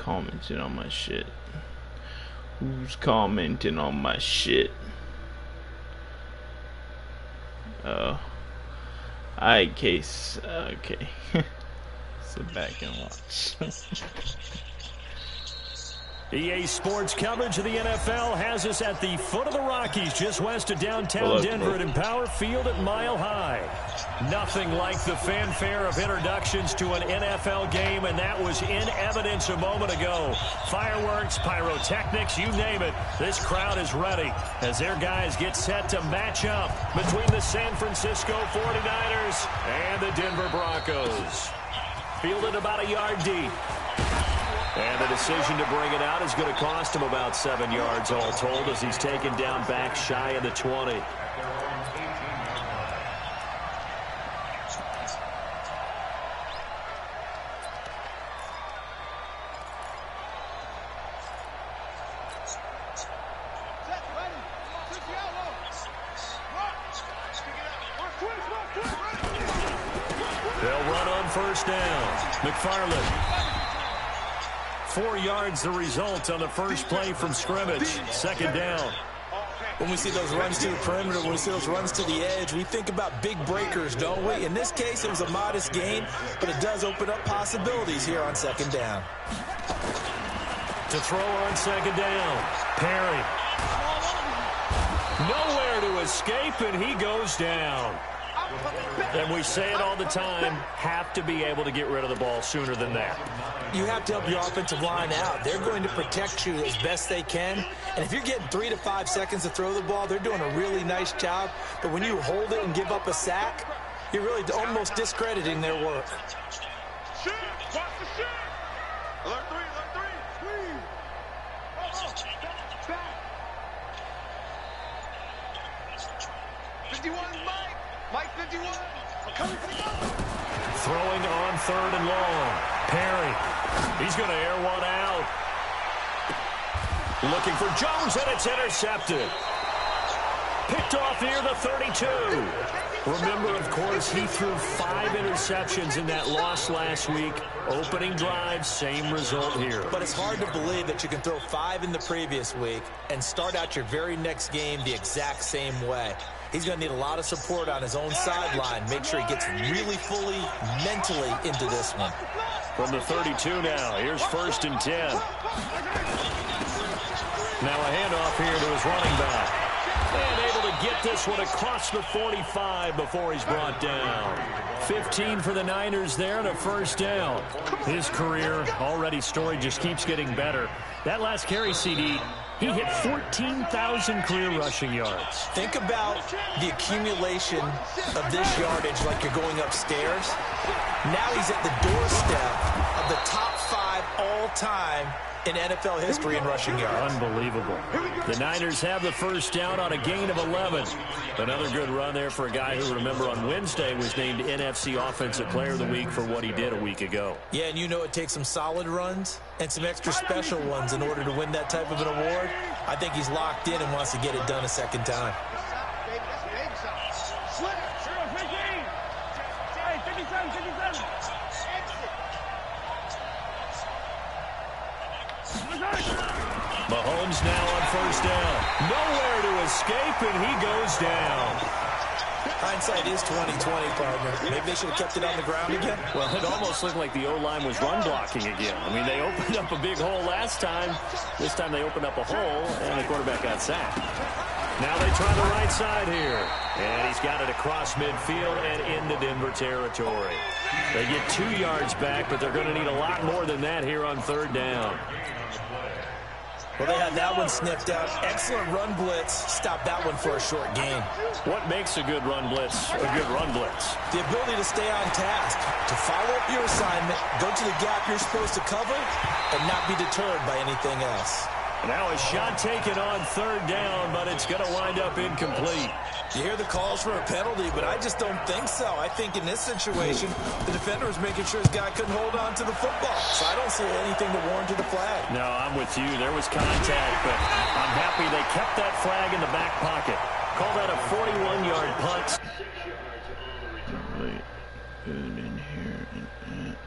commenting on my shit? Who's commenting on my shit? Oh. Alright, case. Okay. Sit back and watch. EA Sports coverage of the NFL has us at the foot of the Rockies, just west of downtown Denver at Empower Field at Mile High. Nothing like the fanfare of introductions to an NFL game, and that was in evidence a moment ago. Fireworks, pyrotechnics, you name it. This crowd is ready as their guys get set to match up between the San Francisco 49ers and the Denver Broncos. Fielded about a yard deep. And the decision to bring it out is going to cost him about 7 yards all told as he's taken down back shy of the 20. They'll run on first down. McFarland. 4 yards the result on the first play from scrimmage. Second down. When we see those runs to the perimeter, when we see those runs to the edge, we think about big breakers, don't we? In this case, it was a modest gain, but it does open up possibilities here on second down. To throw on second down. Perry. Nowhere to escape, and he goes down. And we say it all the time, have to be able to get rid of the ball sooner than that. You have to help your offensive line out. They're going to protect you as best they can. And if you're getting 3 to 5 seconds to throw the ball, they're doing a really nice job. But when you hold it and give up a sack, you're really almost discrediting their work. Shoot! Watch the shoot! Alert 3, alert 3! Back! 51, Mike 51! Coming for the goal! Throwing on third and long. Perry. He's going to air one out. Looking for Jones, and it's intercepted. Picked off near the 32. Remember, of course, he threw 5 interceptions in that loss last week. Opening drive, same result here. But it's hard to believe that you can throw 5 in the previous week and start out your very next game the exact same way. He's going to need a lot of support on his own sideline. Make sure he gets really fully, mentally into this one. From the 32 now, here's first and 10. Now a handoff here to his running back. And able to get this one across the 45 before he's brought down. 15 for the Niners there and a first down. His career already storied, just keeps getting better. That last carry, CD, he hit 14,000 career rushing yards. Think about the accumulation of this yardage like you're going upstairs. Now he's at the doorstep of the top 5 all-time in NFL history in rushing yards. Unbelievable. The Niners have the first down on a gain of 11. Another good run there for a guy who, remember, on Wednesday was named NFC Offensive Player of the Week for what he did a week ago. Yeah, and you know it takes some solid runs and some extra special ones in order to win that type of an award. I think he's locked in and wants to get it done a second time. Mahomes now on first down. Nowhere to escape, and he goes down. Hindsight is 20/20, partner. Maybe they should have kept it on the ground again. Well, it almost looked like the O-line was run blocking again. I mean, they opened up a big hole last time. This time they opened up a hole, and the quarterback got sacked. Now they try the right side here. And he's got it across midfield and into Denver territory. They get 2 yards back, but they're going to need a lot more than that here on third down. Well, they had that one sniffed out. Excellent run blitz. Stop that one for a short gain. What makes a good run blitz a good run blitz? The ability to stay on task, to follow up your assignment, go to the gap you're supposed to cover, and not be deterred by anything else. Now a shot taken on third down, but it's going to wind up incomplete. You hear the calls for a penalty, but I just don't think so. I think in this situation, the defender was making sure his guy couldn't hold on to the football. So I don't see anything to warrant a flag. No, I'm with you. There was contact, but I'm happy they kept that flag in the back pocket. Call that a 41-yard punt. Wait, good in here and that.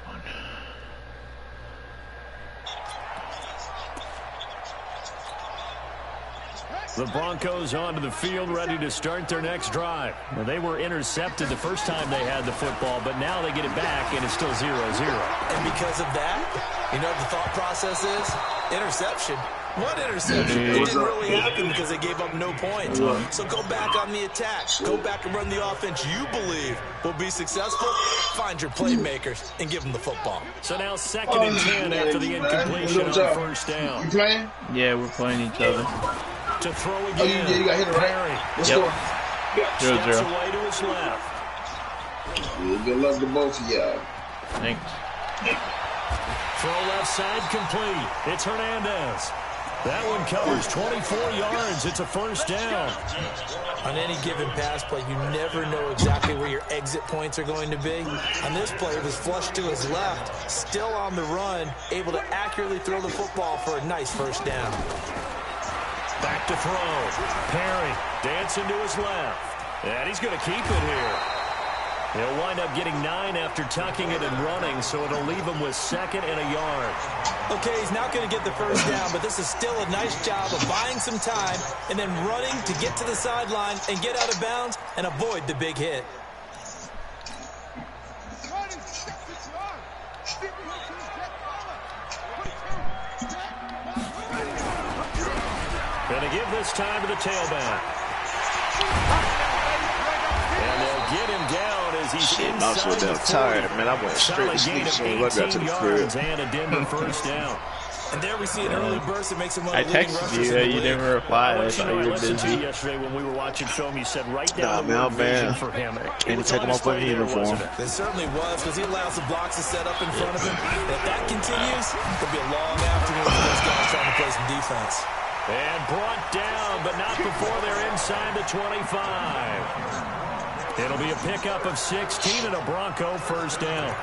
One. The Broncos onto the field ready to start their next drive. Well, they were intercepted the first time they had the football, but now they get it back, and it's still 0-0. And because of that, you know what the thought process is? Interception. What interception? It didn't really happen because they gave up no points. So go back on the attack. Go back and run the offense you believe will be successful. Find your playmakers and give them the football. So now 2nd and 10 after the incompletion on first down. You playing? Yeah, we're playing each other. To throw again. You got hit it, Perry. Let's go. 0-0. Away to his left. Good luck to both of y'all. Thanks. Throw left side complete. It's Hernandez. That one covers 24 yards. It's a first down. On any given pass play, you never know exactly where your exit points are going to be. On this play, it was flushed to his left, still on the run, able to accurately throw the football for a nice first down. Back to throw. Perry dancing to his left. And he's going to keep it here. He'll wind up getting 9 after tucking it and running, so it'll leave him with 2nd and a yard. Okay, he's not going to get the first down, but this is still a nice job of buying some time and then running to get to the sideline and get out of bounds and avoid the big hit. Going to give this time to the tailback. And they'll get him down as he's I'm so damn tired, man. I went straight to sleep as soon as I got to the crib. And a Denver first down. And there we see an early burst that makes him one I of the leading texted rushers you, in the you league. didn't reply. I thought you were listened to you busy. yesterday when we were watching film. You said right down Nah, the man. vision for him. Can't take him off my uniform. It certainly was, because he allows the blocks to set up in front of him. And if that continues, it'll be a long afternoon for those guys trying to play some defense. And brought down, but not before they're inside the 25. It'll be a pickup of 16 and a Bronco first down.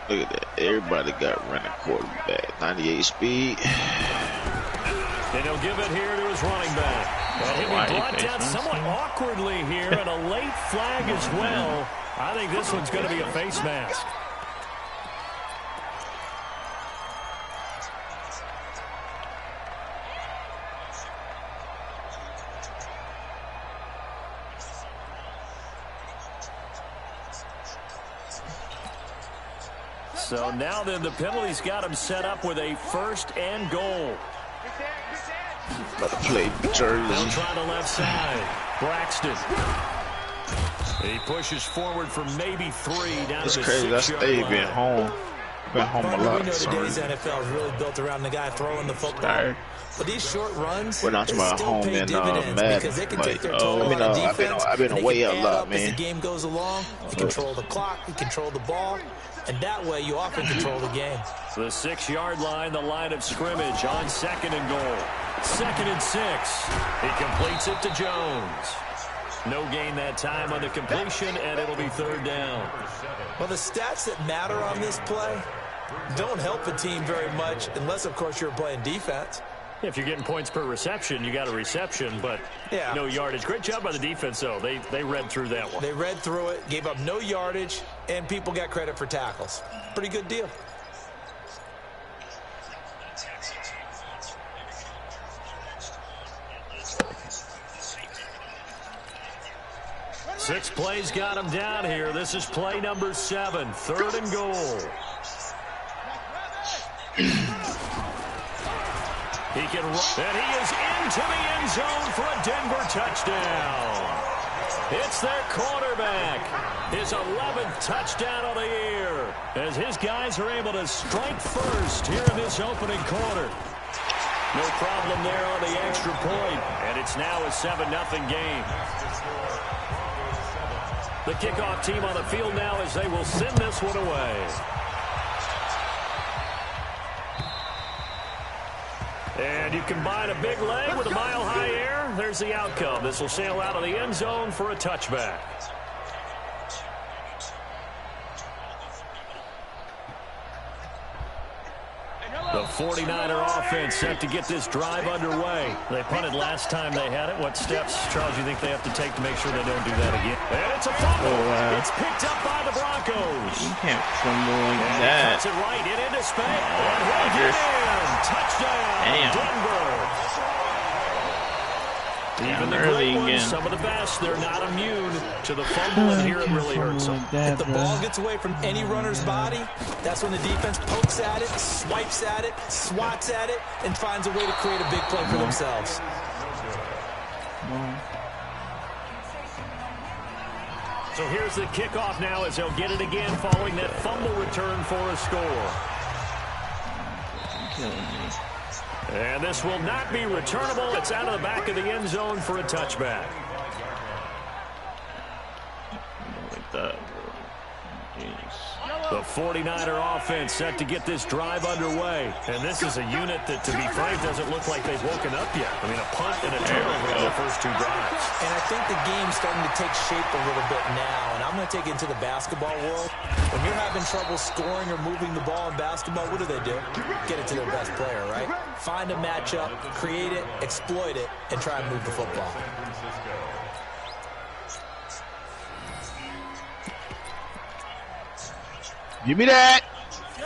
Look at that. Everybody got running quarterback. 98 speed. And he'll give it here to his running back. And he'll be brought down somewhat awkwardly here, and a late flag as well. I think this one's going to be a face mask. So now then the penalty's got him set up with a 1st and goal. About to play They'll Jersey. try the left side. Braxton. He pushes forward for maybe 3 down It's to the crazy. I 6-yard stayed line. being home. Been home a Barbara, lot. we know for some today's reason. NFL is really built around the guy throwing the football. Tired. But these short runs, We're not they talking about still home pay and dividends Madden. because they can Like, take their toll I mean, on I've been defense. I've been and they away can a add lot, up as the man. game goes along. You control the clock, you control the ball, and that way you often control the game. The 6-yard line, the line of scrimmage on 2nd and goal. 2nd and 6. He completes it to Jones. No gain that time on the completion, and it'll be 3rd down. Well, the stats that matter on this play don't help a team very much unless, of course, you're playing defense. If you're getting points per reception, you got a reception, but no yardage. Great job by the defense, though. They read through that one. They read through it, gave up no yardage, and people got credit for tackles. Pretty good deal. Six plays got him down here. This is play number 7, 3rd and goal. He can run, and he is into the end zone for a Denver touchdown. It's their quarterback. His 11th touchdown of the year, as his guys are able to strike first here in this opening quarter. No problem there on the extra point, and it's now a 7-0 game. The kickoff team on the field now as they will send this one away. And you combine a big leg with a mile-high air. There's the outcome. This will sail out of the end zone for a touchback. The 49er offense set to get this drive underway. They punted last time they had it. What steps, Charles, you think they have to take to make sure they don't do that again? And it's a fumble. It's picked up by the Broncos. You can't fumble like and that. Cuts it right into space. And he'll get in. Touchdown, Denver. Even the great ones, some of the best, they're not immune to the fumble, and here it really hurts them. If the ball gets away from any runner's body, that's when the defense pokes at it, swipes at it, swats at it, and finds a way to create a big play for themselves. So here's the kickoff now as they'll get it again following that fumble return for a score. Killing me. And this will not be returnable. It's out of the back of the end zone for a touchback. Like that, bro. Jeez. The 49er offense set to get this drive underway. And this is a unit that, to be frank, doesn't look like they've woken up yet. I mean, a punt and a turnover on their first two drives. And I think the game's starting to take shape a little bit now. And I'm going to take it into the basketball world. When you're having trouble scoring or moving the ball in basketball, what do? Get it to their best player, right? Find a matchup, create it, exploit it, and try and move the football. Give me that.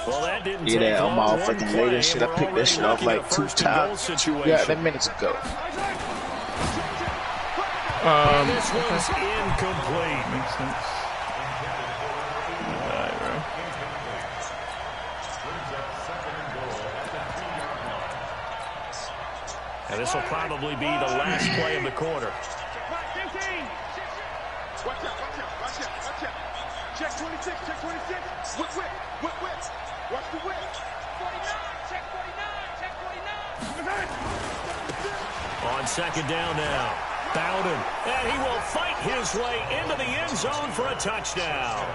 Well, that didn't Yeah, take that long. on my freaking later shit. I picked that shit off like 2 times. Yeah, that minutes ago. This one's incomplete. Makes sense. Alright, bro. And this will probably be the last play of the quarter. Watch out. Check 26, check 26. Whip. Watch the whip. 49, check 49. On second down now. Bowden. And he will fight his way into the end zone for a touchdown.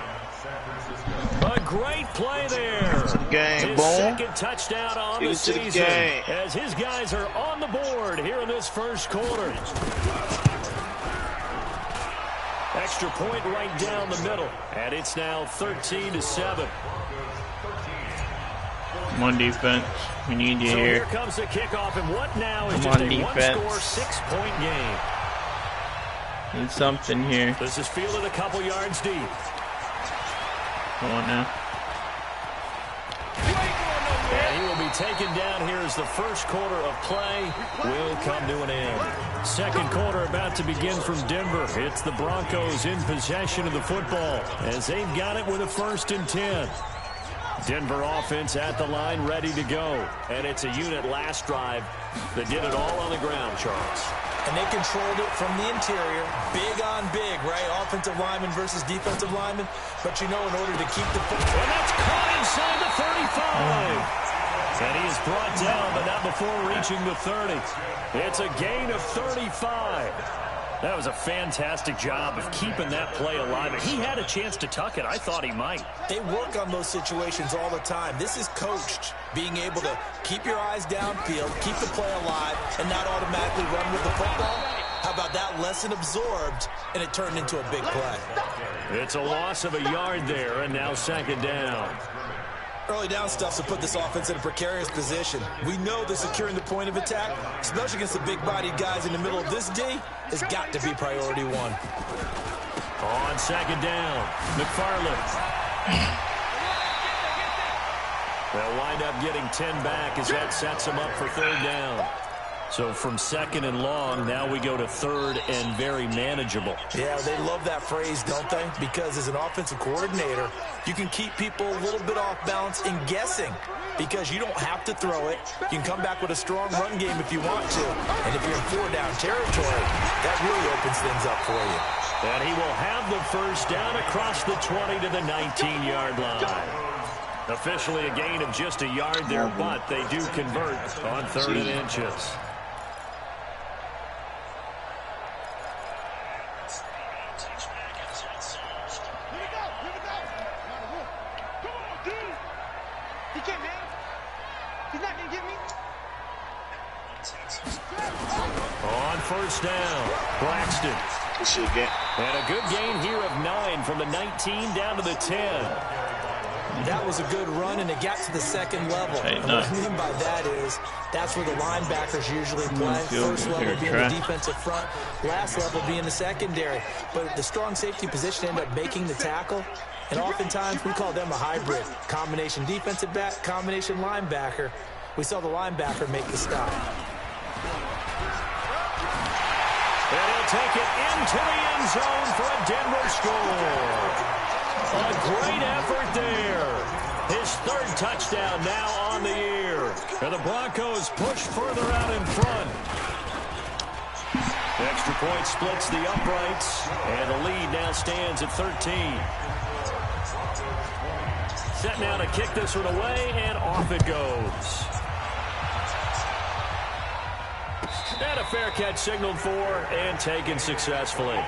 A great play there. Game, his second touchdown on the season as his guys are on the board here in this first quarter. Extra point right down the middle, and it's now 13-7. Come on, defense. We need you so here. Here comes the kickoff, and what now is just a one-score, 6-point game. Need something here. This is fielded a couple yards deep. Come on now. And he will be taken down here as the first quarter of play will come to an end. Second quarter about to begin from Denver. It's the Broncos in possession of the football as they've got it with a 1st and 10. Denver offense at the line, ready to go. And it's a unit last drive that did it all on the ground, Charles. And they controlled it from the interior. Big on big, right? Offensive lineman versus defensive lineman. But you know, in order to keep the football. And that's caught inside the 35. And he is brought down, but not before reaching the 30. It's a gain of 35. That was a fantastic job of keeping that play alive. If he had a chance to tuck it, I thought he might. They work on those situations all the time. This is coached, being able to keep your eyes downfield, keep the play alive, and not automatically run with the football. How about that lesson absorbed, and it turned into a big play? It's a loss of a yard there, and now second down. Early down stuff to put this offense in a precarious position. We know that securing the point of attack, especially against the big-bodied guys in the middle of this D, has got to be priority one. On second down, McFarland. They'll wind up getting 10 back as that sets them up for third down. So from second and long, now we go to third and very manageable. Yeah, they love that phrase, don't they? Because as an offensive coordinator, you can keep people a little bit off balance in guessing because you don't have to throw it. You can come back with a strong run game if you want to. And if you're in 4-down territory, that really opens things up for you. And he will have the first down across the 20 to the 19-yard line. Officially a gain of just a yard there, but they do convert on 3rd and inches. On first down, Braxton. Shit, and a good gain here of 9 from the 19 down to the 10. That was a good run, and it got to the second level. And what I mean by that is that's where the linebackers usually play. First level being the defensive front, last level being the secondary. But the strong safety position ended up making the tackle, and oftentimes we call them a hybrid. Combination defensive back, combination linebacker. We saw the linebacker make the stop. And he'll take it into the end zone for a Denver score. A great effort there. His third touchdown now on the year. And the Broncos push further out in front. The extra point splits the uprights, and the lead now stands at 13. Set now to kick this one away, and off it goes. And a fair catch signaled for and taken successfully.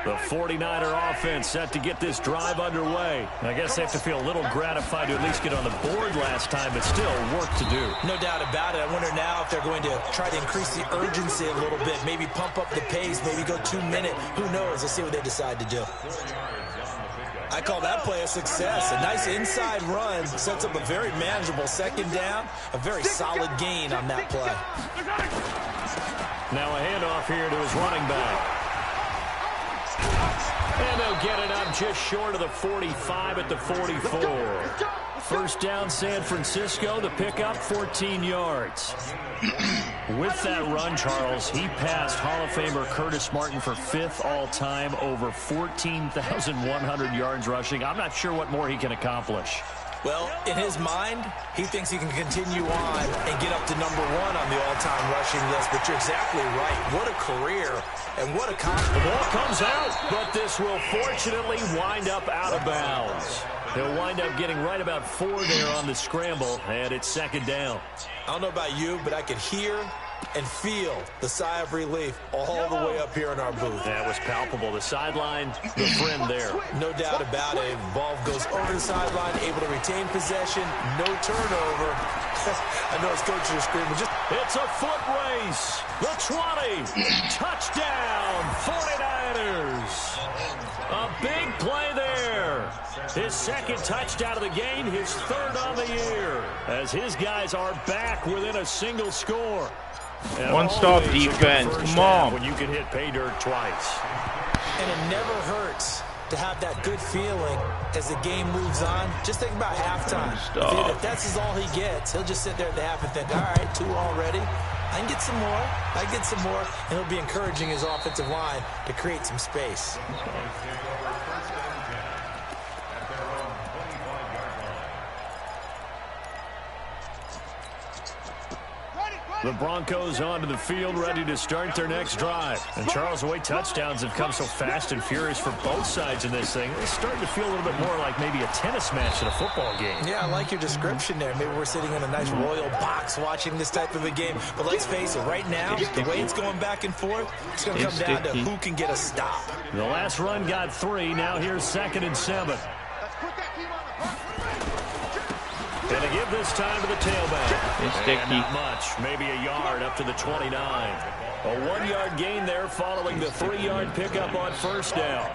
The 49er offense set to get this drive underway. I guess they have to feel a little gratified to at least get on the board last time, but still work to do. No doubt about it. I wonder now if they're going to try to increase the urgency a little bit, maybe pump up the pace, maybe go 2 minute. Who knows? Let's see what they decide to do. I call that play a success. A nice inside run sets up a very manageable second down, a very solid gain on that play. Now a handoff here to his running back. And they'll get it up just short of the 45 at the 44. First down, San Francisco. The pickup, 14 yards. With that run, Charles, he passed Hall of Famer Curtis Martin for 5th all-time, over 14,100 yards rushing. I'm not sure what more he can accomplish. Well, in his mind, he thinks he can continue on and get up to #1 on the all-time rushing list. But you're exactly right. What a career and what a confidence. The ball comes out, but this will fortunately wind up out of bounds. He'll wind up getting right about 4 there on the scramble, and it's second down. I don't know about you, but I could hear and feel the sigh of relief all the way up here in our booth. That was palpable. The sideline, the friend there. No doubt about it. Ball goes over the sideline, able to retain possession, no turnover. I know his coaches are screaming. It's a foot race. The 20. Touchdown, 49ers. A big play there. His second touchdown of the game, his 3rd on the year, as his guys are back within a single score. One-stop defense, come on. When you can hit pay dirt twice. And it never hurts to have that good feeling as the game moves on. Just think about halftime. If that's all he gets, he'll just sit there at the half and think, all right, 2 already. I can get some more. I can get some more. And he'll be encouraging his offensive line to create some space. The Broncos onto the field, ready to start their next drive. And Charles, the way touchdowns have come so fast and furious for both sides in this thing, it's starting to feel a little bit more like maybe a tennis match at a football game. Yeah, I like your description there. Maybe we're sitting in a nice royal box watching this type of a game. But let's face it, right now, the way it's going back and forth, it's going to come down to who can get a stop. The last run got 3. Now here's 2nd and 7. And to give this time to the tailback. And not much, maybe a yard up to the 29. A 1-yard gain there following the 3-yard pickup on first down.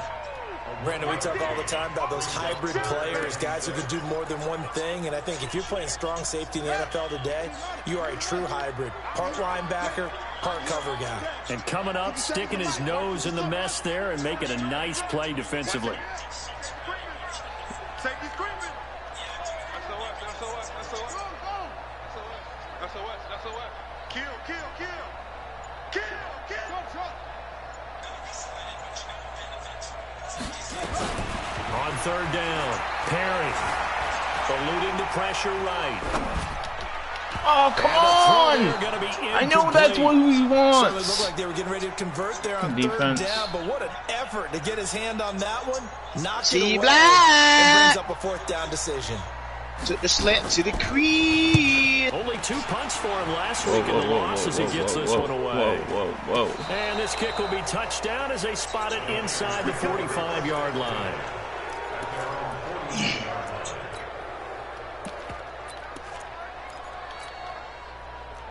Brandon, we talk all the time about those hybrid players, guys who can do more than one thing. And I think if you're playing strong safety in the NFL today, you are a true hybrid. Part linebacker, part cover guy. And coming up, sticking his nose in the mess there and making a nice play defensively. On 3rd down, Perry eluding the pressure right. Oh, come on! I know that's what we want. So it looked like they were getting ready to convert there on 3rd down, but what an effort to get his hand on that one. Knocked it away and brings up a 4th down decision. Took the slant to the crease. Only 2 punts for him last week in the loss as he gets this one away. And this kick will be touchdown as they spot it inside the 45-yard line.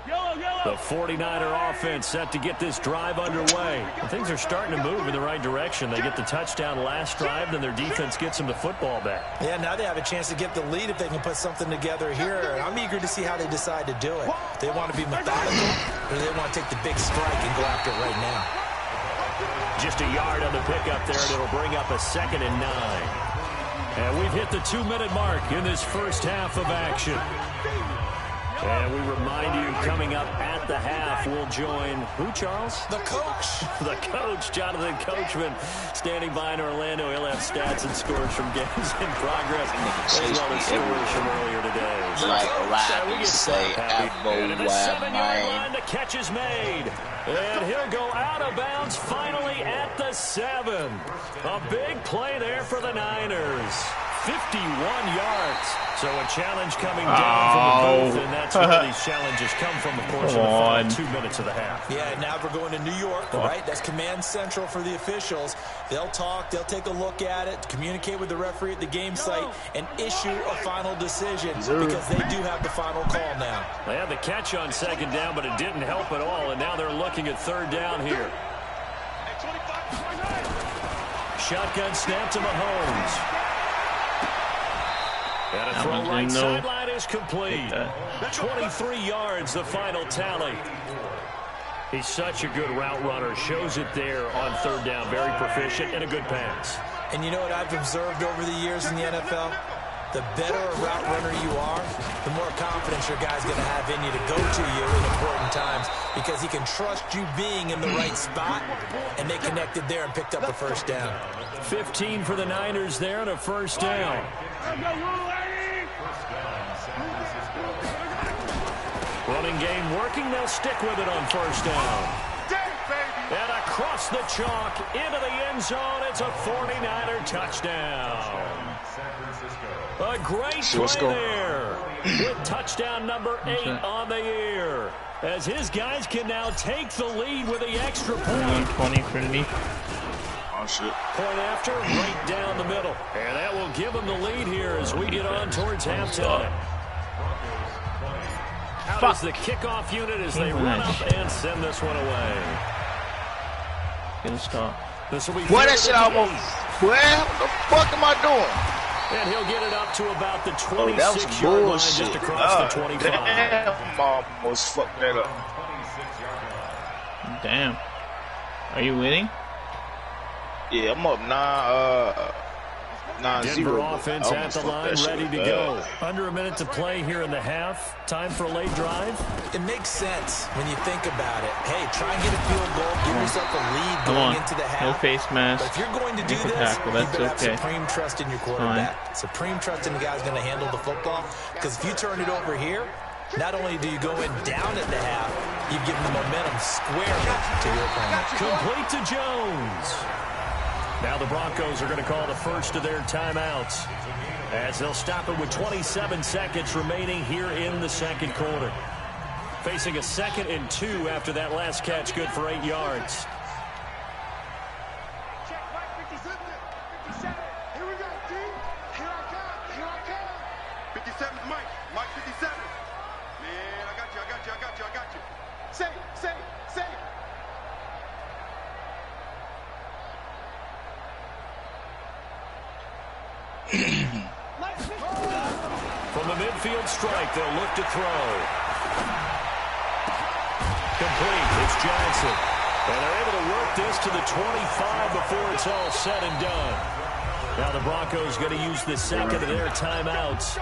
Yellow, yellow. The 49er offense set to get this drive underway. Things are starting to move in the right direction. They get the touchdown last drive, then their defense gets them the football back. Yeah, now they have a chance to get the lead if they can put something together here. I'm eager to see how they decide to do it. They want to be methodical, or they want to take the big strike and go after it right now. Just a yard on the pickup there, and it'll bring up a 2nd and 9. And we've hit the 2-minute mark in this first half of action. And we remind you, coming up at the half, we'll join who, Charles? The coach. The coach, Jonathan Coachman, standing by in Orlando. He'll have stats and scores from games in progress, as well as scores from earlier today. Like Robbie say, and at the 7-yard line, the catch is made. And he'll go out of bounds finally at the 7. A big play there for the Niners. 51 yards. So a challenge coming down from the booth, and that's where these challenges come from, of course, in the final 2 minutes of the half. Yeah, now we're going to New York, right? That's command central for the officials. They'll talk, they'll take a look at it, communicate with the referee at the game site, and issue a final decision because they do have the final call now. They had the catch on 2nd down, but it didn't help at all, and now they're looking at 3rd down here. Shotgun snap to Mahomes. And a throw right sideline is complete. 23 yards, the final tally. He's such a good route runner. Shows it there on 3rd down. Very proficient and a good pass. And you know what I've observed over the years in the NFL? The better a route runner you are, the more confidence your guy's going to have in you to go to you in important times because he can trust you being in the right spot, and they connected there and picked up a 1st down. 15 for the Niners there and a 1st down. Running game working. They'll stick with it on 1st down. And across the chalk into the end zone. It's a 49er touchdown. A great play there with touchdown number 8 on the year. As his guys can now take the lead with the extra point. 20 Trinity. Oh, shit. Point after, right down the middle. And that will give them the lead here as we get on towards halftime. Out is the kickoff unit as they run up and send this one away. Good stop. This will be what that shit almost. What the fuck am I doing? And he'll get it up to about the 26-yard line just across the 25. Damn, almost fucked that up. Damn. Are you winning? Yeah, I'm up 9-0. Denver offense at the line, ready to go. Under a minute to play here in the half. Time for a late drive. It makes sense when you think about it. Hey, try and get a field goal, give yourself a lead going into the half. No face mask. But if you're going to do this, you better have supreme trust in your quarterback. Fine. Supreme trust in the guy's going to handle the football. Because if you turn it over here, not only do you go in down at the half, you've given the momentum squarely to your opponent. Complete to Jones. Now the Broncos are going to call the first of their timeouts as they'll stop it with 27 seconds remaining here in the 2nd quarter. Facing a 2nd and 2 after that last catch, good for 8 yards. Check, Mike, 57. 57. Here we go, D. Here I come. Here I come. 57 is Mike. Mike 57. Man, I got you. Say. From the midfield strike, they'll look to throw. Complete. It's Johnson. And they're able to work this to the 25 before it's all said and done. Now the Broncos going to use the 2nd of their timeouts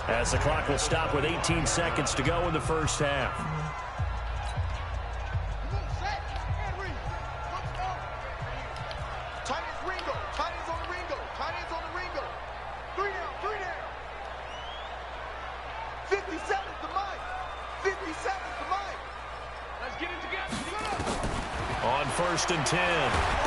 as the clock will stop with 18 seconds to go in the first half. On 1st and 10,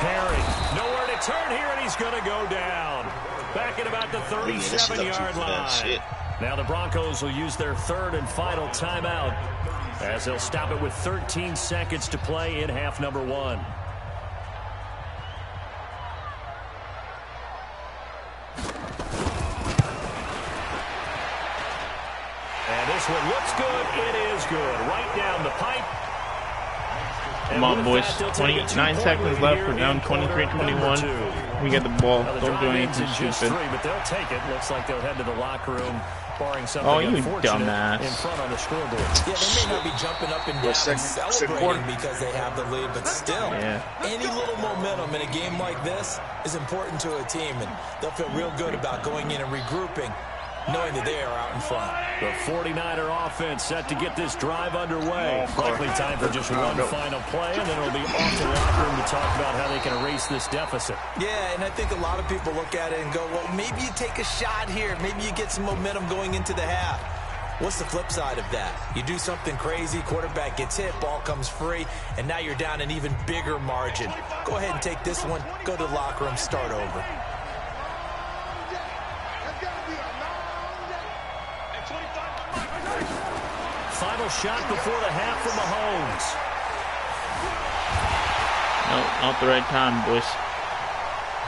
Perry, nowhere to turn here, and he's going to go down. Back at about the 37-yard line. Now the Broncos will use their 3rd and final timeout as they'll stop it with 13 seconds to play in half number 1. And This one looks good. It is good. Right down the pipe. Come on, boys. 29 seconds left. We're down 23-21. We get the ball. Don't do anything stupid. But they'll take it. Looks like they'll head to the locker room, barring something you unfortunate dumbass. in front on the scoreboard. Yeah, they may not be jumping up and down and celebrating because they have the lead, but still, any little momentum in a game like this is important to a team, and they'll feel real good about going in and regrouping, knowing that they are out in front. The 49er offense set to get this drive underway. Likely time for just one final play, and then it'll be off to the locker room to talk about how they can erase this deficit. Yeah, and I think a lot of people look at it and go, well, maybe you take a shot here. Maybe you get some momentum going into the half. What's the flip side of that? You do something crazy, quarterback gets hit, ball comes free, and now you're down an even bigger margin. Go ahead and take this one, go to the locker room, start over. Final shot before the half from Mahomes. No, not the right time, boys.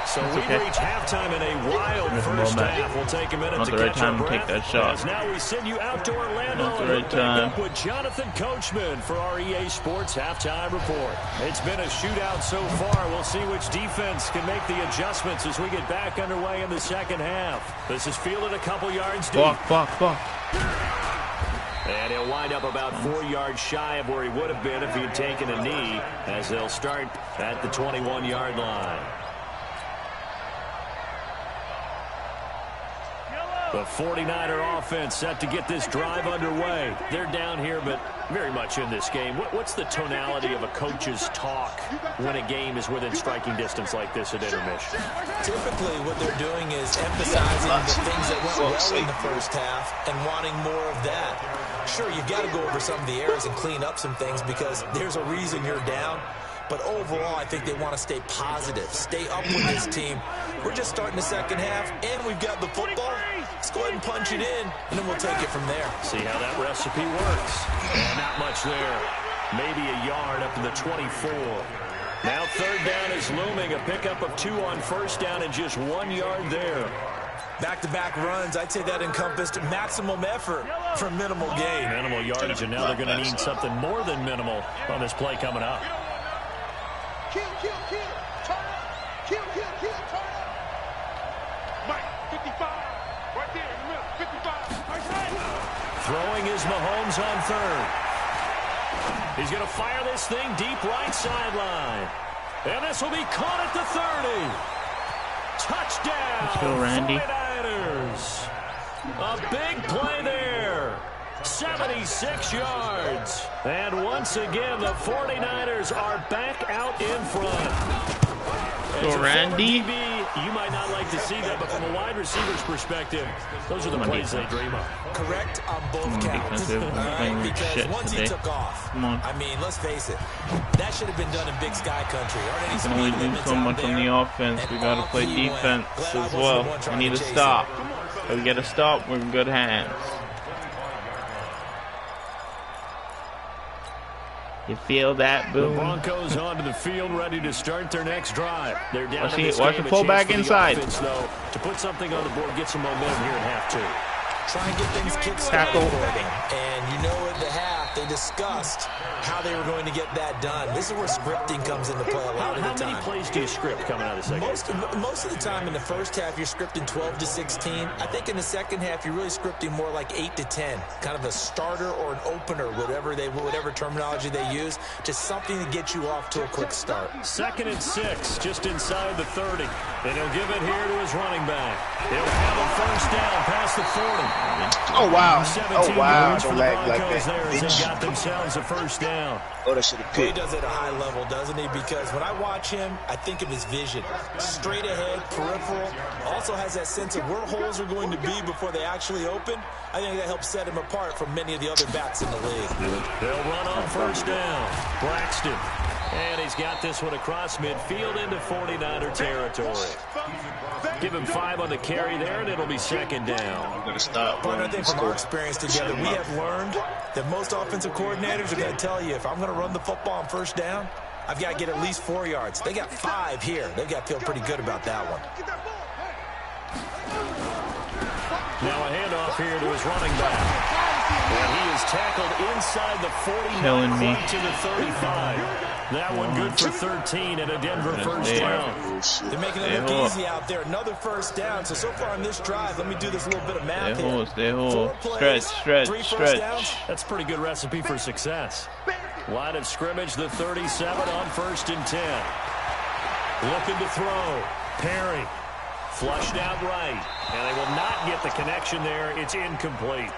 So we reach halftime in a wild first half. We'll take a minute to catch our breath. Take that shot. As now we send you out to Orlando and right time. up with Jonathan Coachman for our EA Sports Halftime Report. It's been a shootout so far. We'll see which defense can make the adjustments as we get back underway in the second half. This is fielded a couple yards deep. Fuck. And he'll wind up about 4 yards shy of where he would have been if he had taken a knee, as they'll start at the 21-yard line. The 49er offense set to get this drive underway. They're down here, but very much in this game. What's the tonality of a coach's talk when a game is within striking distance like this at intermission? Typically, what they're doing is emphasizing the things that went well in the first half and wanting more of that. Sure, you've got to go over some of the errors and clean up some things because there's a reason you're down. But overall, I think they want to stay positive, stay up with this team. We're just starting the second half, and we've got the football. Let's go ahead and punch it in, and then we'll take it from there. See how that recipe works. And not much there. Maybe a yard up to the 24. Now third down is looming. A pickup of 2 on first down and just 1 yard there. Back-to-back runs, I'd say that encompassed maximum effort for minimal gain. Minimal yardage, and now they're going to need something more than minimal on this play coming up. Kill, turn up. Kill, turn up. Mike, 55, right there in the middle, 55. Throwing is Mahomes on third. He's going to fire this thing deep right sideline. And this will be caught at the 30. Touchdown, Let's go, Randy. 49ers. A big play there. 76 yards. And once again, the 49ers are back out in front. Go, Randy. DB, you might not like to see that, but from a wide receiver's perspective, those are the plays they dream of. Correct on both counts. Because once he took off, I mean, let's face it, that should have been done in Big Sky Country. We can only do so much on the offense. We got to play defense as well. We need to stop. If we get a stop, we're in good hands. You feel that, boom? The Broncos onto the field, ready to start their next drive. They're down watch the fullback inside. Offense, though, to put something on the board, get some momentum here in half two. Try and get things kick-started for them. And you know at the half, they discussed how they were going to get that done. This is where scripting comes into play a lot of the time. How many plays do you script coming out of the second? Most of the time in the first half, you're scripting 12 to 16. I think in the second half, you're really scripting more like 8 to 10. Kind of a starter or an opener, whatever terminology they use. Just something to get you off to a quick start. 2nd and 6, just inside the 30. And he'll give it here to his running back. He'll have a first down past the 40. Oh, wow. Oh, wow. Don't lag like that. They got themselves a first down. Oh, that should have He does it at a high level, doesn't he? Because when I watch him, I think of his vision. Straight ahead, peripheral. Also has that sense of where holes are going to be before they actually open. I think that helps set him apart from many of the other backs in the league. They'll run on first down. Braxton. And he's got this one across midfield into 49er territory. Give him 5 on the carry there, and it'll be second down. I'm going to stop. But I think from our experience together, we have learned that most offensive coordinators are going to tell you, if I'm going to run the football on first down, I've got to get at least 4 yards. They got 5 here. They've got to feel pretty good about that one. Now a handoff here to his running back. And he is tackled inside the 40, killing me to the 35. That one good for 13 and a Denver first down. They're making it look easy out there. Another first down. So far on this drive, let me do this little bit of math here. Stay hold. Stretch. That's a pretty good recipe for success. Line of scrimmage, the 37 on 1st and 10. Looking to throw. Perry. Flushed out right. And they will not get the connection there. It's incomplete.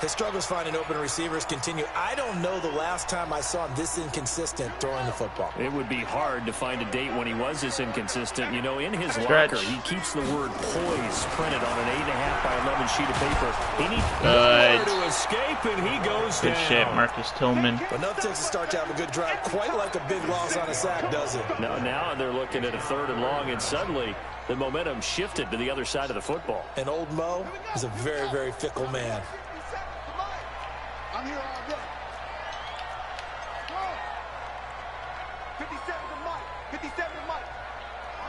His struggles finding open receivers continue. I don't know the last time I saw him this inconsistent throwing the football. It would be hard to find a date when he was this inconsistent. You know, in his locker, he keeps the word poise printed on an 8.5 by 11 sheet of paper. He needs nowhere to escape, and he goes down. Good shit, Marcus Tillman. But nothing takes a start to have a good drive, quite like a big loss on a sack, does it? No, now they're looking at a 3rd and long, and suddenly the momentum shifted to the other side of the football. And old Mo is a very, very fickle man. I'm here all day. Go. 57 to Mike. 57 to Mike.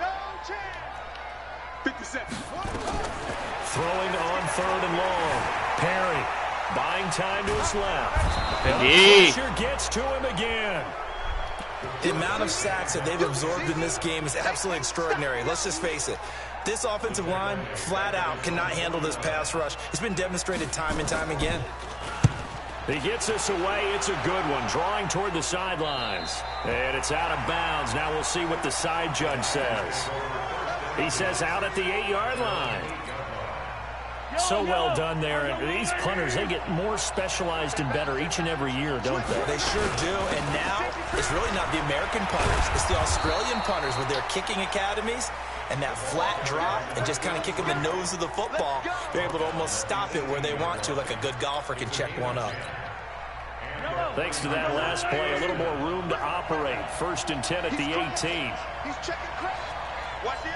No chance. 57. Throwing on 3rd and long. Perry buying time to his left. Pressure gets to him again. The amount of sacks that they've absorbed in this game is absolutely extraordinary. Let's just face it. This offensive line, flat out, cannot handle this pass rush. It's been demonstrated time and time again. He gets us away. It's a good one. Drawing toward the sidelines. And it's out of bounds. Now we'll see what the side judge says. He says out at the 8-yard line. So well done there. And these punters, they get more specialized and better each and every year, don't they? They sure do. And now it's really not the American punters. It's the Australian punters with their kicking academies. And that flat drop and just kind of kicking the nose of the football, they're able to almost stop it where they want to, like a good golfer can check one up. Thanks to that last play, a little more room to operate. 1st and 10 at the 18. He's checking crack. Watch the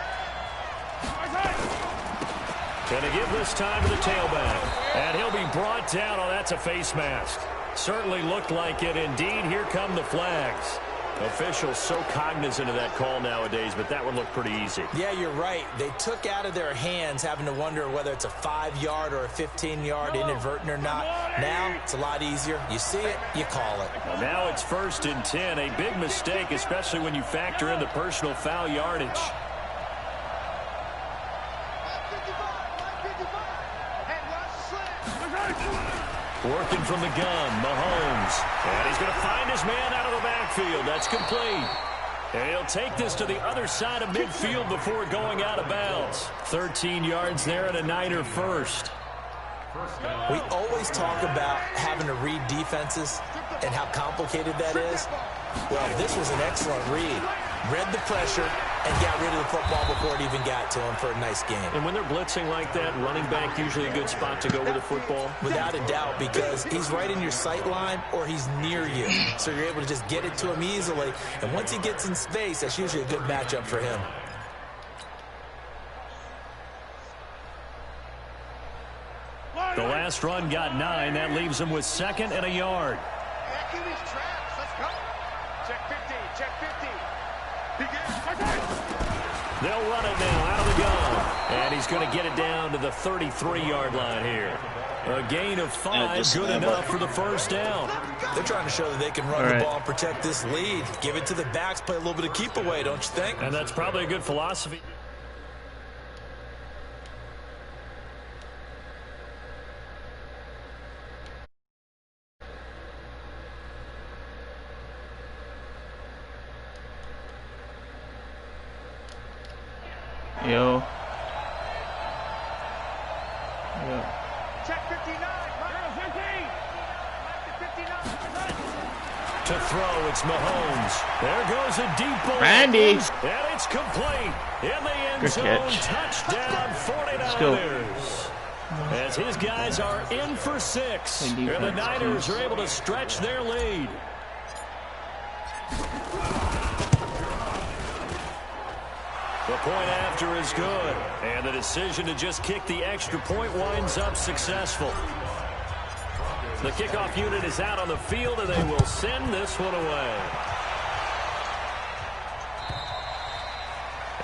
Gonna give this time to the tailback. And he'll be brought down. Oh, that's a face mask. Certainly looked like it. Indeed, here come the flags. Officials so cognizant of that call nowadays, but that one looked pretty easy. Yeah, you're right. They took out of their hands having to wonder whether it's a 5-yard or a 15-yard inadvertent or not. Now, it's a lot easier. You see it, you call it. Well, now it's 1st and 10. A big mistake, especially when you factor in the personal foul yardage. Working from the gun, Mahomes. And he's going to find his man out of the backfield. That's complete. And he'll take this to the other side of midfield before going out of bounds. 13 yards there and a Niner first. We always talk about having to read defenses and how complicated that is. Well, this was an excellent read. Read the pressure and got rid of the football before it even got to him for a nice game. And when they're blitzing like that, running back usually a good spot to go with the football? Without a doubt, because he's right in your sight line or he's near you. So you're able to just get it to him easily. And once he gets in space, that's usually a good matchup for him. The last run got 9. That leaves him with 2nd and a yard. Let's go. Check 50. Check 50. They'll run it now out of the gun. And he's going to get it down to the 33-yard line here. A gain of 5, good enough for the first down. They're trying to show that they can run the ball and protect this lead. Give it to the backs, play a little bit of keep away, don't you think? And that's probably a good philosophy. Yo. Check 59. To throw, it's Mahomes. There goes a deep ball. Randy. And it's complete. In the end zone, touchdown 49ers. As his guys are in for 6. And the Niners are able to stretch their lead. The point after is good. And the decision to just kick the extra point winds up successful. The kickoff unit is out on the field, and they will send this one away.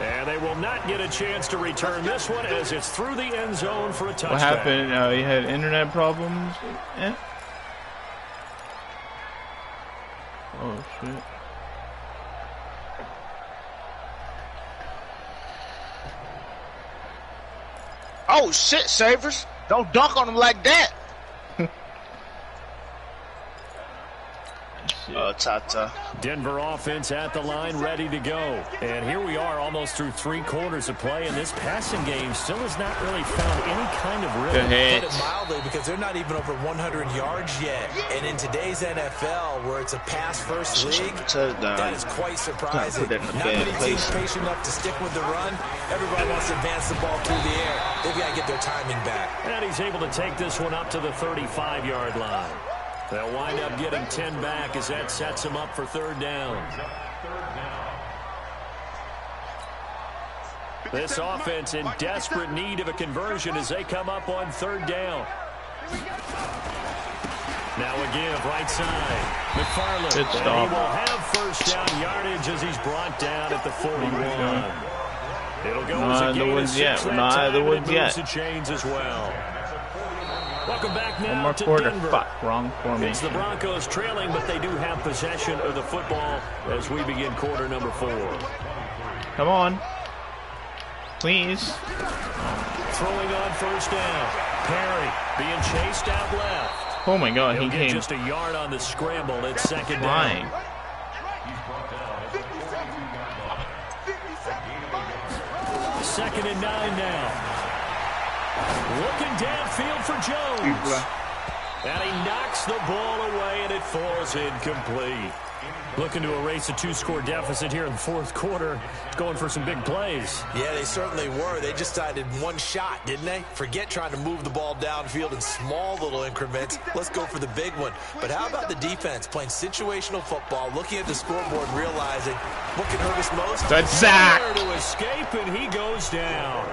And they will not get a chance to return this one as it's through the end zone for a touchdown. What happened? He had internet problems? Oh, shit. Oh, shit, Savers. Don't dunk on him like that. Tata. Denver offense at the line, ready to go. And here we are almost through 3 quarters of play, and this passing game still has not really found any kind of rhythm. Put it mildly, because they're not even over 100 yards yet. And in today's NFL, where it's a pass-first league, that is quite surprising. Not many teams patient enough to stick with the run. Everybody wants to advance the ball through the air. They've got to get their timing back. And he's able to take this one up to the 35-yard line. They'll wind up getting 10 back as that sets them up for 3rd down. This offense in desperate need of a conversion as they come up on 3rd down. Now a give right side. McFarland. Good stop. He will have 1st down yardage as he's brought down at the 41. It'll go as a gain of 6 that time, and it moves the chains as well. Welcome back now. One more to quarter. Denver. Fuck, wrong formation. It's the Broncos trailing, but they do have possession of the football as we begin quarter number 4. Come on. Please. Throwing on 1st down. Perry being chased out left. Oh my God, He'll he get came just a yard on the scramble. It's 2nd flying. down. 2nd and 9 now. Looking downfield for Jones. And he knocks the ball away, and it falls incomplete. Looking to erase a 2-score deficit here in the 4th quarter. Going for some big plays. Yeah, they certainly were. They just decided one shot, didn't they? Forget trying to move the ball downfield in small little increments. Let's go for the big one. But how about the defense playing situational football, looking at the scoreboard, realizing what can hurt us most? That's Zach. To escape, and he goes down.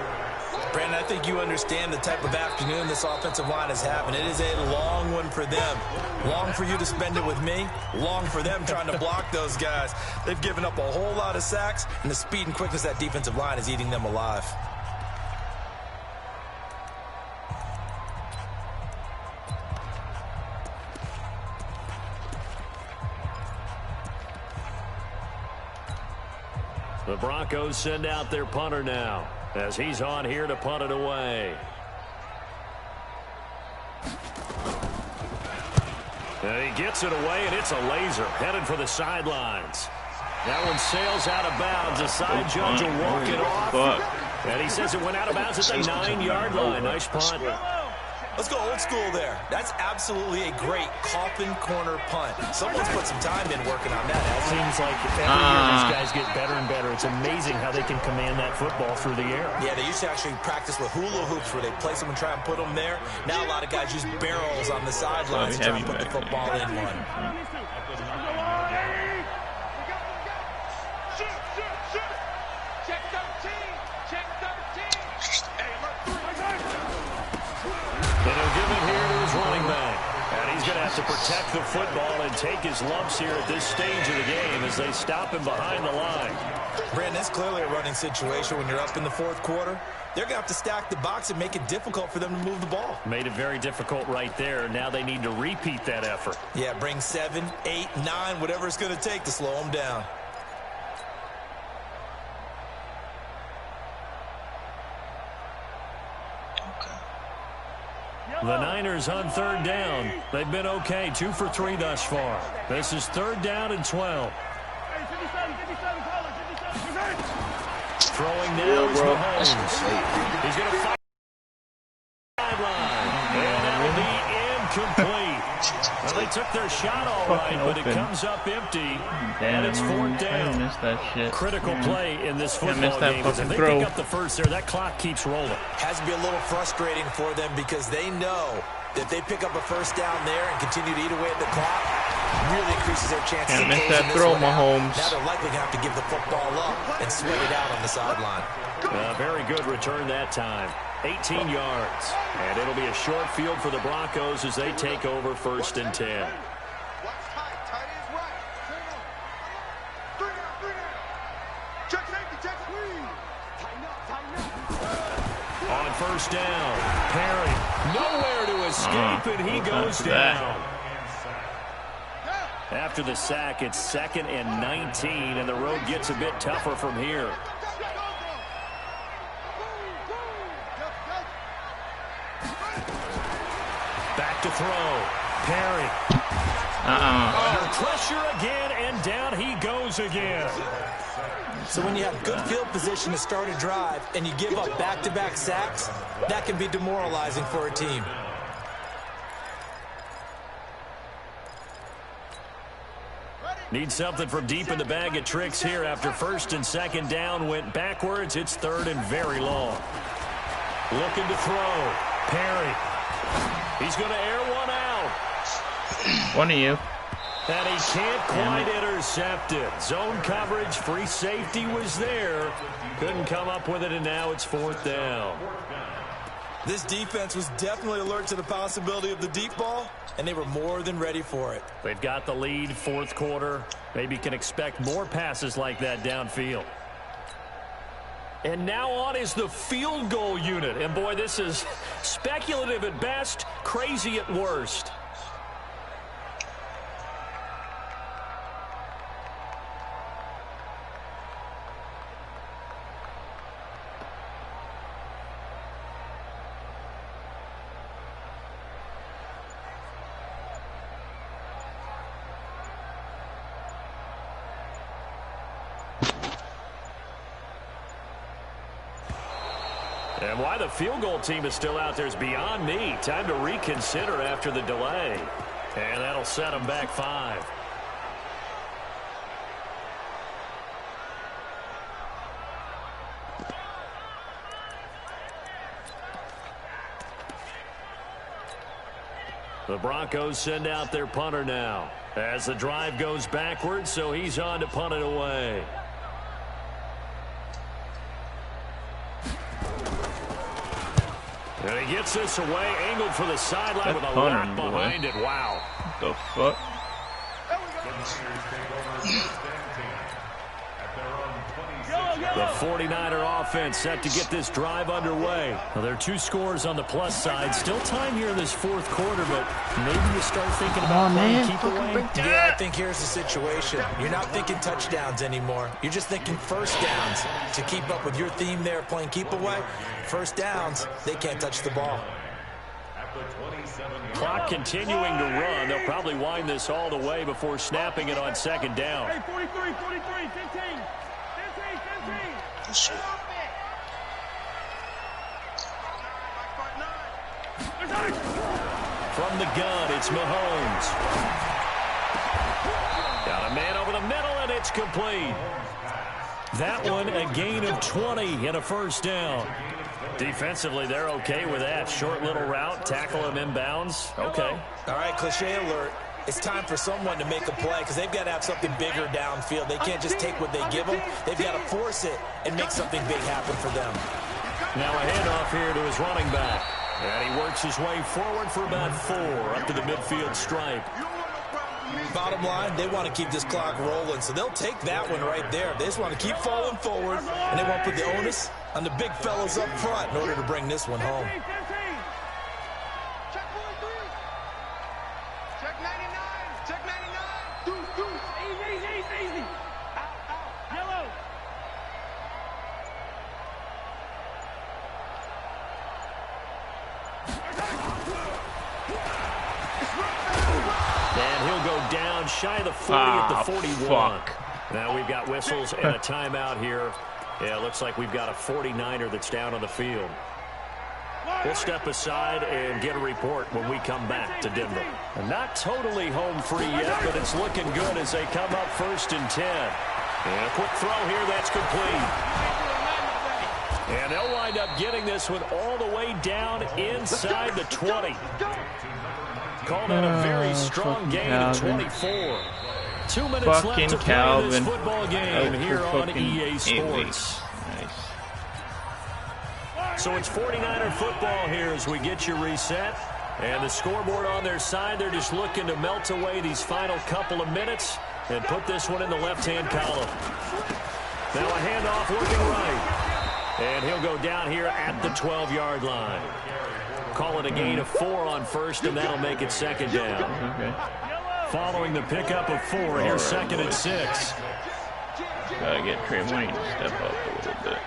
Brandon, I think you understand the type of afternoon this offensive line is having. It is a long one for them. Long for you to spend it with me. Long for them trying to block those guys. They've given up a whole lot of sacks, and the speed and quickness of that defensive line is eating them alive. The Broncos send out their punter now, as he's on here to punt it away. And he gets it away, and it's a laser headed for the sidelines. That one sails out of bounds. The side judge will walk it off. And he says it went out of bounds at the 9-yard line. Nice punt. Let's go old school there. That's absolutely a great coffin corner punt. Someone's put some time in working on that. It seems like every year these guys get better and better. It's amazing how they can command that football through the air. Yeah, they used to actually practice with hula hoops where they place them and try and put them there. Now a lot of guys use barrels on the sidelines to try and put the football in one. And he'll give it here to his running back. And he's going to have to protect the football and take his lumps here at this stage of the game as they stop him behind the line. Brandon, it's clearly a running situation when you're up in the 4th quarter. They're going to have to stack the box and make it difficult for them to move the ball. Made it very difficult right there. Now they need to repeat that effort. Yeah, bring 7, 8, 9, whatever it's going to take to slow them down. The Niners on 3rd down. They've been okay, 2 for 3 thus far. This is 3rd down and 12. Throwing now is Mahomes. He's going to fight sideline. And that'll be incomplete. Well, they took their shot all right, but it comes up empty. And it's 4th down. I missed that shit. Critical play in this football game. If they pick up the first there, that clock keeps rolling. Has to be a little frustrating for them because they know that they pick up a first down there and continue to eat away at the clock, really increases their chances. Can't miss that throw, Mahomes. Now they're likely going to have to give the football up and sweat it out on the sideline. Very good return that time. 18 yards. And it'll be a short field for the Broncos as they take over 1st and 10. Check safety, check squeeze. first down. Perry, nowhere to escape, and he goes down. After the sack, it's 2nd and 19, and the road gets a bit tougher from here. Back to throw. Perry. Under pressure again, and down he goes again. So when you have good field position to start a drive and you give up back-to-back sacks, that can be demoralizing for a team. Need something from deep in the bag of tricks here after 1st and 2nd down went backwards. It's 3rd and very long. Looking to throw. Perry. He's going to air one out. One of you. And he can't quite intercept it. Zone coverage, free safety was there. Couldn't come up with it, and now it's 4th down. This defense was definitely alert to the possibility of the deep ball, and they were more than ready for it. They've got the lead, 4th quarter. Maybe can expect more passes like that downfield. And now on is the field goal unit. And, boy, this is speculative at best, crazy at worst. And why the field goal team is still out there is beyond me. Time to reconsider after the delay. And that'll set them back 5. The Broncos send out their punter now as the drive goes backwards, so he's on to punt it away. And he gets this away, angled for the sideline with a lock behind it. Wow. What the fuck? The 49er offense set to get this drive underway. Well, there are 2 scores on the plus side. Still time here in this 4th quarter, but maybe you start thinking about keep away. Yeah, I think here's the situation. You're not thinking touchdowns anymore. You're just thinking first downs. To keep up with your theme there, playing keep away, first downs, they can't touch the ball. Clock continuing to run. They'll probably wind this all the way before snapping it on 2nd down. Hey, 43, 15. Shit. From the gun, it's Mahomes. Got a man over the middle, and it's complete. That one, a gain of 20 and a first down. Defensively, they're okay with that. Short little route, tackle him inbounds. Okay. All right, cliche alert. It's time for someone to make a play because they've got to have something bigger downfield. They can't just take what they give them. They've got to force it and make something big happen for them. Now a handoff here to his running back. And he works his way forward for about 4 up to the midfield stripe. Bottom line, they want to keep this clock rolling, so they'll take that one right there. They just want to keep falling forward, and they want to put the onus on the big fellas up front in order to bring this one home. And he'll go down shy of the 40 at the 41. Fuck. Now we've got whistles and a timeout here. Yeah, it looks like we've got a 49er that's down on the field. We'll step aside and get a report when we come back to Denver. And not totally home free yet, but it's looking good as they come up 1st and 10. And a quick throw here, that's complete. And they'll wind up getting this one all the way down inside the 20. Called out a very strong gain of 24. 2 minutes left to play this football game here on EA Sports. So it's 49er football here as we get you reset. And the scoreboard on their side, they're just looking to melt away these final couple of minutes and put this one in the left-hand column. Now a handoff looking right. And he'll go down here at the 12-yard line. Call it a gain of 4 on first, and that'll make it second down. Okay. Following the pickup of 4, here's second and 6. Gotta get Trey Wayne to step up a little bit.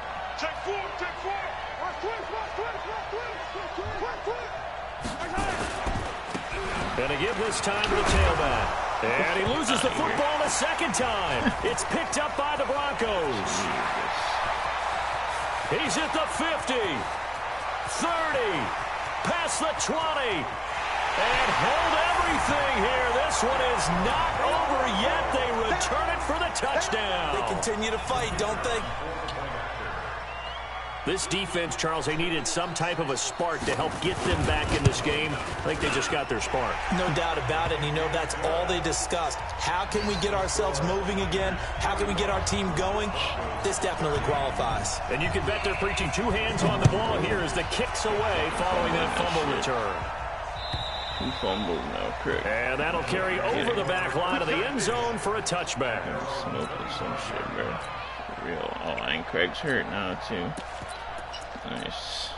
Gonna give this time to the tailback. And he loses the football a second time. It's picked up by the Broncos. He's at the 50, 30, past the 20. And hold everything here. This one is not over yet. They return it for the touchdown. They continue to fight, don't they? This defense, Charles, they needed some type of a spark to help get them back in this game. I think they just got their spark. No doubt about it. And you know that's all they discussed. How can we get ourselves moving again? How can we get our team going? This definitely qualifies. And you can bet they're preaching 2 hands on the ball here as the kick's away following that fumble return. 2 fumbles now, Craig. And that'll carry over the back line of the end zone for a touchback. Smoking some shit, bro. For real. Oh, and Craig's hurt now, too. Nice.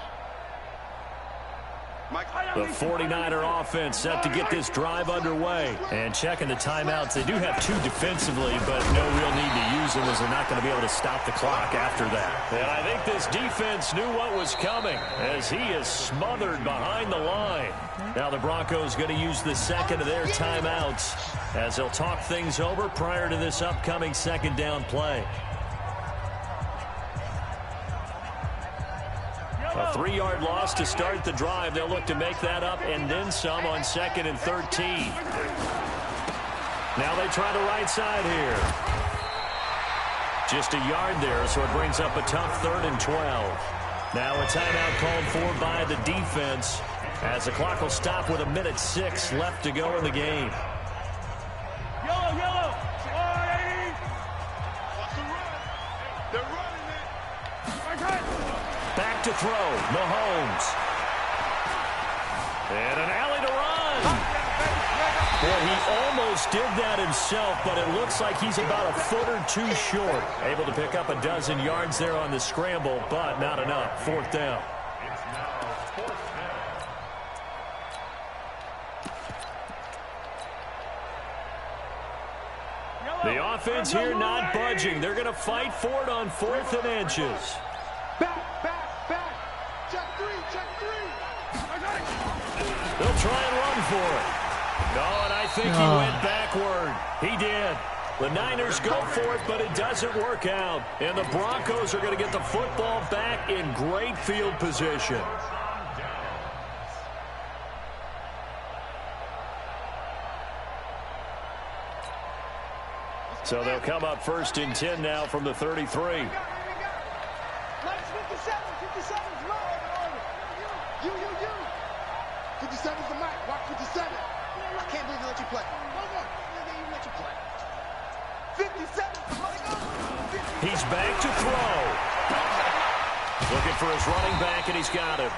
The 49er offense set to get this drive underway. And checking the timeouts, they do have 2 defensively, but no real need to use them as they're not going to be able to stop the clock after that. And I think this defense knew what was coming as he is smothered behind the line. Now the Broncos going to use the second of their timeouts as they'll talk things over prior to this upcoming second down play. A 3-yard loss to start the drive. They'll look to make that up and then some on 2nd and 13. Now they try the right side here. Just a yard there, so it brings up a tough 3rd and 12. Now a timeout called for by the defense as the clock will stop with 1:06 left to go in the game. Yellow, yellow. Back to throw, Mahomes. And an alley to run. Boy, he almost did that himself, but it looks like he's about a foot or 2 short. Able to pick up a dozen yards there on the scramble, but not enough. 4th down. The offense here not budging. They're going to fight for it on 4th and inches. Back. Check 3. They'll try and run for it. No, and I think he went backward. He did. The Niners go for it, but it doesn't work out. And the Broncos are going to get the football back in great field position. So they'll come up 1st and 10 now from the 33. 57's the mic. Watch 57. I can't believe they let you play. Hold on. They let you play. 57. He's back to throw. Looking for his running back, and he's got it.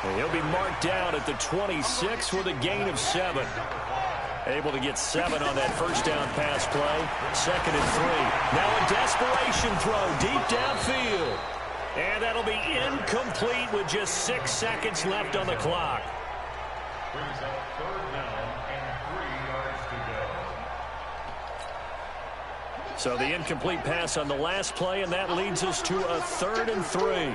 And he'll be marked down at the 26 with a gain of 7. Able to get 7 on that first down pass play. 2nd and 3. Now a desperation throw deep downfield. And that'll be incomplete with just 6 seconds left on the clock. Brings up 3rd down and 3 yards to go. So the incomplete pass on the last play, and that leads us to a 3rd and 3.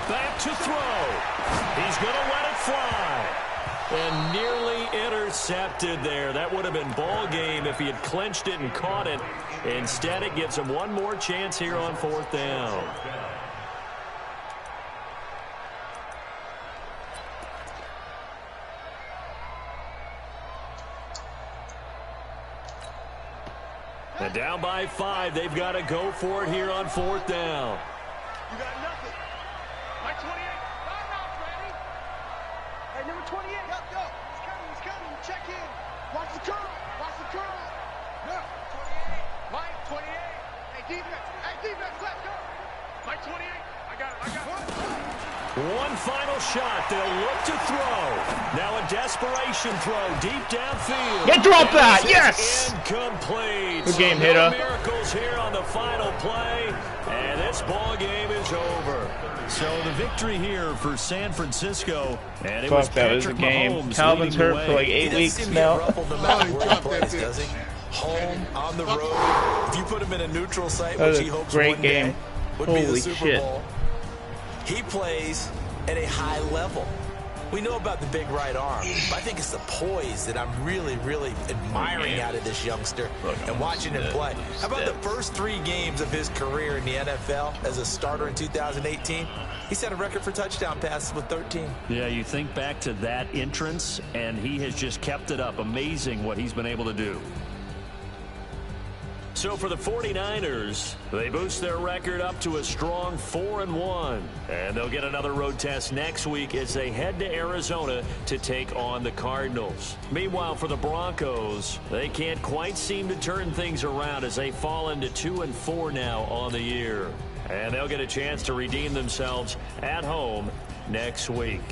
Back to throw. He's going to let it fly. And nearly intercepted there. That would have been ball game if he had clinched it and caught it. Instead, it gives him one more chance here on 4th down. And down by 5, they've got to go for it here on 4th down. You got nothing. My 28. Timeout, ready. Hey, number 28. Go. He's coming. Check in. Watch the curl. Look. 28. Mike, 28. Hey, defense, let's go. Mike, 28. I One final shot. They'll look to throw. Now a desperation throw deep downfield. Yeah, drop that. Yes. Incomplete. Good game, No hitter. miracles here on the final play, and this ball game is over. So the victory here for San Francisco, and it was that was a Patrick game. Mahomes Calvin's leading the hurt for way. like 8 weeks Seem to now. get ruffled no matter where he plays, does he? Home, on the road. If you put him in a neutral site, That was which he a hopes great one game. day would be the Holy Super shit. Bowl, he plays at a high level. We know about the big right arm, but I think it's the poise that I'm really, really admiring out of this youngster and watching him play. How about the first 3 games of his career in the NFL as a starter in 2018? He set a record for touchdown passes with 13. Yeah, you think back to that entrance, and he has just kept it up. Amazing what he's been able to do. So for the 49ers, they boost their record up to a strong 4-1. And they'll get another road test next week as they head to Arizona to take on the Cardinals. Meanwhile, for the Broncos, they can't quite seem to turn things around as they fall into 2-4 now on the year. And they'll get a chance to redeem themselves at home next week.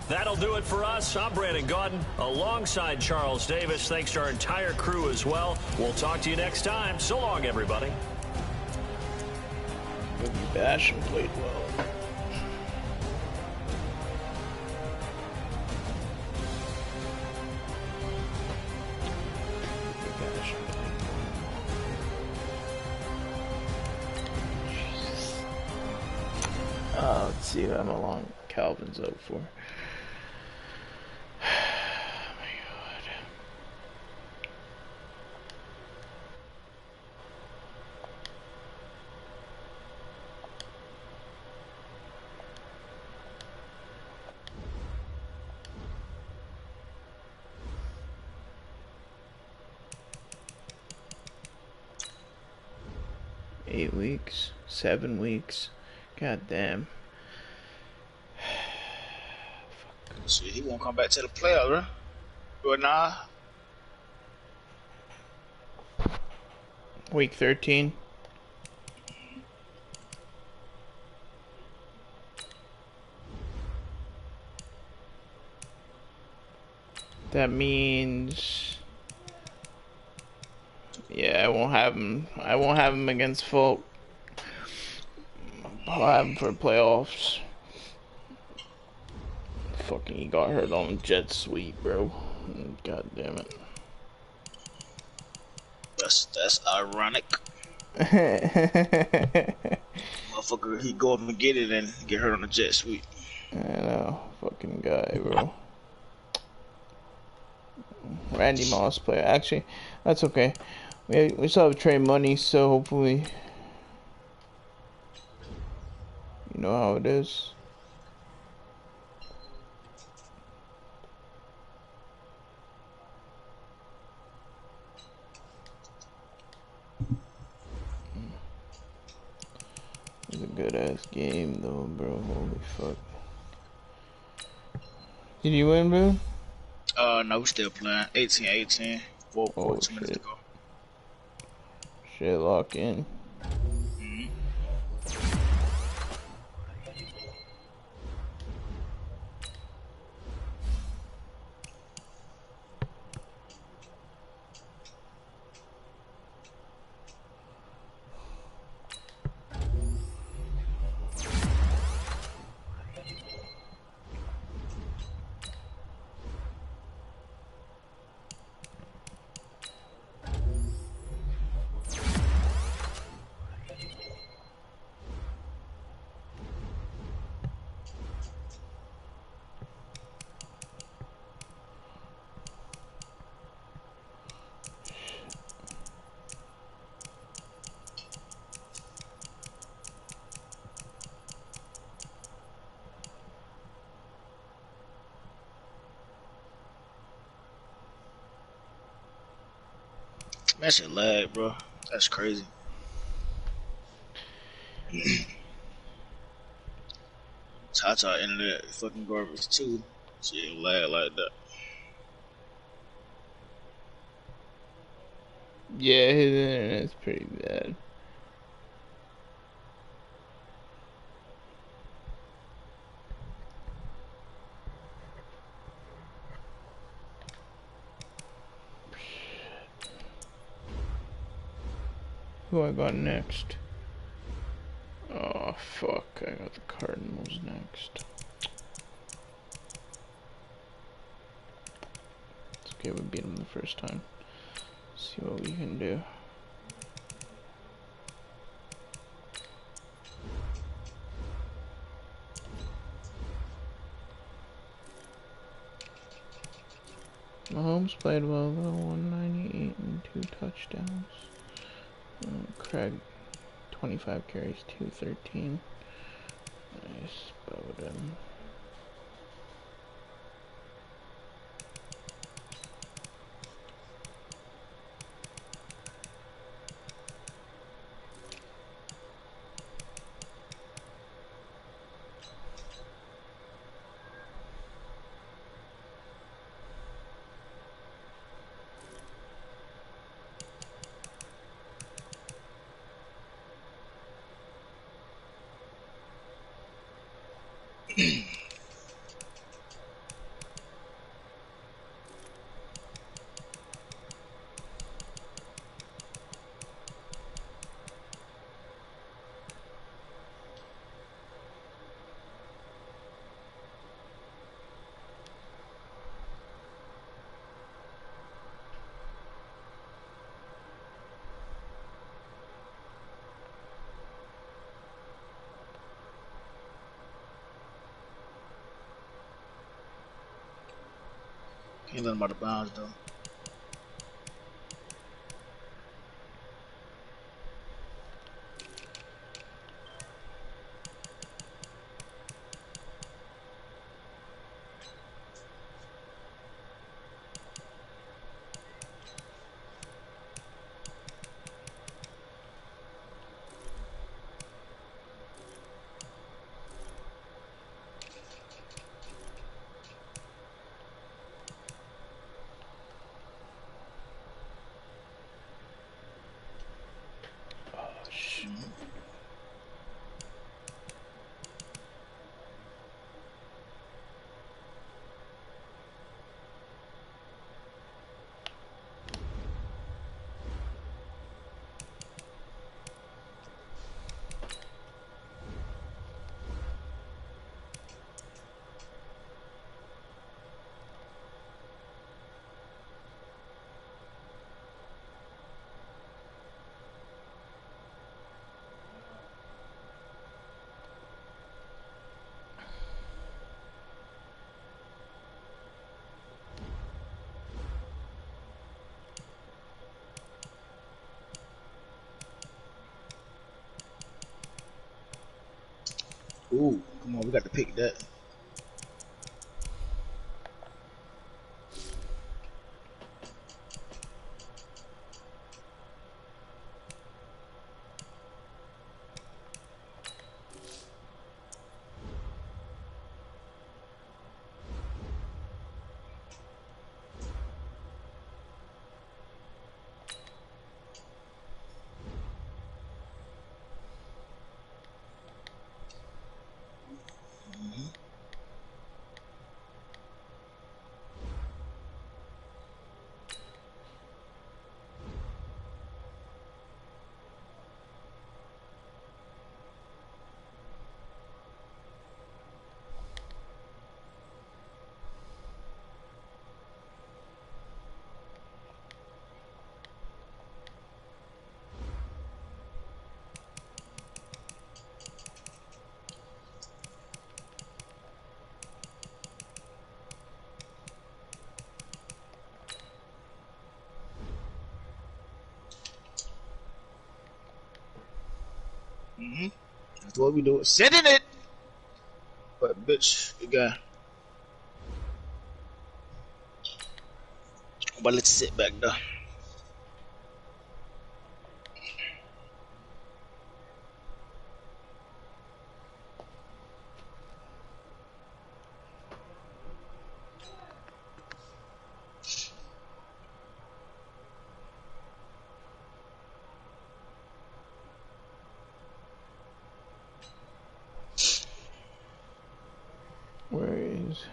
That'll do it for us. I'm Brandon Gaudin alongside Charles Davis. Thanks to our entire crew as well. We'll talk to you next time. So long, everybody. Basham played well. Let's see how long Calvin's out for. Oh my god. Eight weeks, 7 weeks. God damn. So he won't come back to the playoffs, right? Or nah? Week 13. That means, yeah, I won't have him. I won't have him against Folk. I'll have him for playoffs. Fucking, he got hurt on jet sweep, bro. God damn it. That's ironic. Motherfucker, he go up and get it and get hurt on the jet sweep. I know, fucking guy, bro. Randy Moss player. Actually, that's okay. We still have trade money, so hopefully, you know how it is. It was a good ass game though, bro. Holy fuck. Did you win, bro? No, we're still playing. 18-18. 4 minutes to go. Shit, lock in. That shit lag, bro. That's crazy. Tata internet fucking garbage too. Shit lag like that. Yeah, his internet's pretty bad. Who I got next? Oh, fuck. I got the Cardinals next. It's okay, we beat them the first time. Let's see what we can do. Mahomes played well though, 198 and 2 touchdowns. Craig, 25 carries, 213. Nice, Bowden. Ain't nothing about the bounds though. Ooh, come on, we got to pick that. That's what we do. Sending it. But bitch, you got. But let's sit back though. Where is